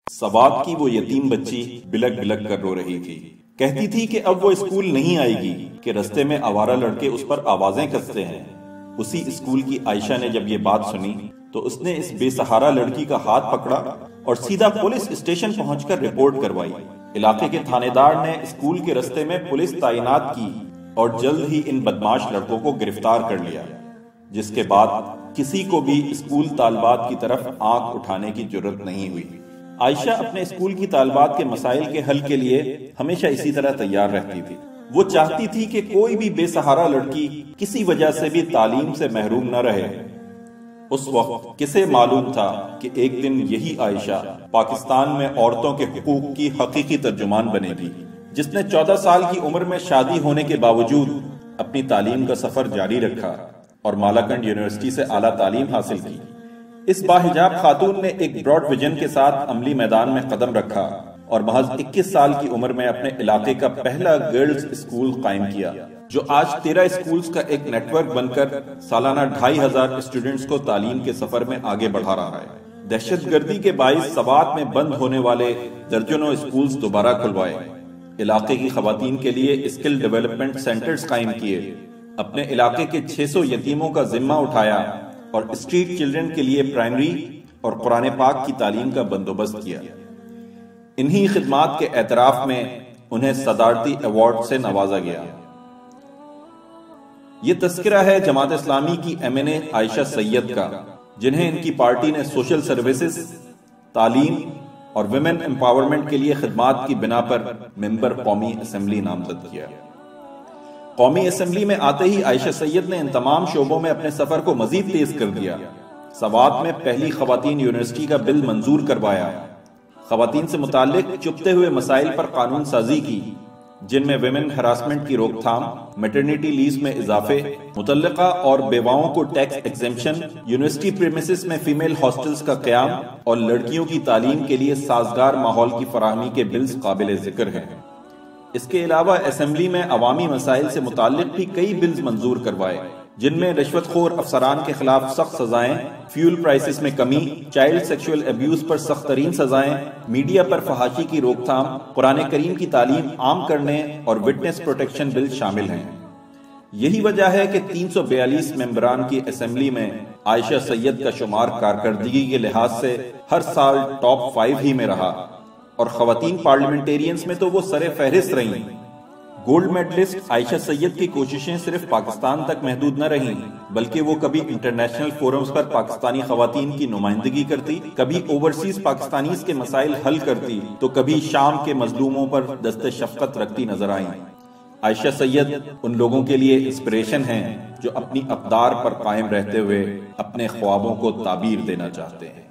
سوات کی وہ یتیم بچی بلک بلک کر رو رہی تھی۔ کہتی تھی کہ اب وہ اسکول نہیں آئے گی کہ رستے میں آوارہ لڑکے اس پر آوازیں کستے ہیں۔ اسی اسکول کی عائشہ نے جب یہ بات سنی تو اس نے اس بے سہارا لڑکی کا ہاتھ پکڑا اور سیدھا پولیس اسٹیشن پہنچ کر رپورٹ کروائی۔ علاقے کے تھانے دار نے اسکول کے رستے میں پولیس تعینات کی اور جلد ہی ان بدماش لڑکوں کو گرفتار کر لیا، جس کے بعد کسی کو بھی اسکول طالبات کی طرف آنکھ اٹھانے کی جرت نہیں ہوئی۔ عائشہ اپنے اسکول کی طالبات کے مسائل کے حل کے لیے ہمیشہ اسی طرح تیار رہتی تھی۔ وہ چاہتی تھی کہ کوئی بھی بے سہارا لڑکی کسی وجہ سے بھی تعلیم سے محروم نہ رہے۔ اس وقت کسے معلوم تھا کہ ایک دن یہی عائشہ پاکستان میں عورتوں کے حقوق کی حقیقی ترجمان بنے گی، جس نے 14 سال کی عمر میں شادی ہونے کے باوجود اپنی تعلیم کا سفر جاری رکھا اور مالاکنڈ یونیورسٹی سے اعلیٰ تعلیم حاصل کی۔ اس باحجاب خاتون نے ایک براڈ ویژن کے ساتھ عملی میدان میں قدم رکھا اور محض 21 سال کی عمر میں اپنے علاقے کا پہلا گرلز اسکول قائم کیا، جو آج 13 اسکولز کا ایک نیٹ ورک بن کر سالانہ 2500 اسٹوڈنٹس کو تعلیم کے سفر میں آگے بڑھا رہا ہے۔ دہشت گردی کے باعث سوات میں بند ہونے والے درجنوں اسکولز دوبارہ کھلوائے، علاقے کی خواتین کے لیے اسکل ڈیولپمنٹ سینٹرز قائم کیے، اپنے علاقے کے 600 یتیموں کا ذمہ اٹھایا اور اسٹریٹ چلڈرن کے لیے پرائمری اور قرآن پاک کی تعلیم کا بندوبست کیا۔ انہی خدمات کے اعتراف میں انہیں صدارتی ایوارڈ سے نوازا گیا۔ یہ تذکرہ ہے جماعت اسلامی کی MNA عائشہ سید کا، جنہیں ان کی پارٹی نے سوشل سروسز، تعلیم اور ویمن امپاورمنٹ کے لیے خدمات کی بنا پر ممبر قومی اسمبلی نامزد کیا۔ قومی اسمبلی میں آتے ہی عائشہ سید نے ان تمام شعبوں میں اپنے سفر کو مزید تیز کر دیا۔ سوات میں پہلی خواتین یونیورسٹی کا بل منظور کروایا، خواتین سے متعلق چپتے ہوئے مسائل پر قانون سازی کی، جن میں ویمن ہراسمنٹ کی روک تھام، میٹرنیٹی لیز میں اضافے، مطلقہ اور بیواؤں کو ٹیکس ایگزمپشن، یونیورسٹی پریمیسز میں فیمیل ہاسٹلز کا قیام اور لڑکیوں کی تعلیم کے لیے سازگار ماحول کی فراہمی کے بلز قابل ذکر ہیں۔ اس کے علاوہ اسمبلی میں عوامی مسائل سے متعلق بھی کئی بلز منظور کروائے، جن میں رشوت خور افسران کے خلاف سخت سزائیں، فیول پرائسز میں کمی، چائلڈ سیکشول ابیوز پر سخت ترین سزائیں، میڈیا پر فحاشی کی روک تھام، قرآن کریم کی تعلیم عام کرنے اور وٹنس پروٹیکشن بل شامل ہیں۔ یہی وجہ ہے کہ 342 ممبران کی اسمبلی میں عائشہ سید کا شمار کارکردگی کے لحاظ سے ہر سال ٹاپ 5 ہی میں رہا، اور خواتین پارلیمنٹیرینز میں تو وہ سر فہرست رہیں۔ گولڈ میڈلسٹ عائشہ سید کی کوششیں صرف پاکستان تک محدود نہ رہیں، بلکہ وہ کبھی انٹرنیشنل فورمز پر پاکستانی خواتین کی نمائندگی کرتی، کبھی اوورسیز پاکستانیز کے مسائل حل کرتی، تو کبھی شام کے مظلوموں پر دست شفقت رکھتی نظر آئیں۔ عائشہ سید ان لوگوں کے لیے انسپریشن ہیں جو اپنی اقدار پر قائم رہتے ہوئے اپنے خوابوں کو تعبیر دینا چاہتے ہیں۔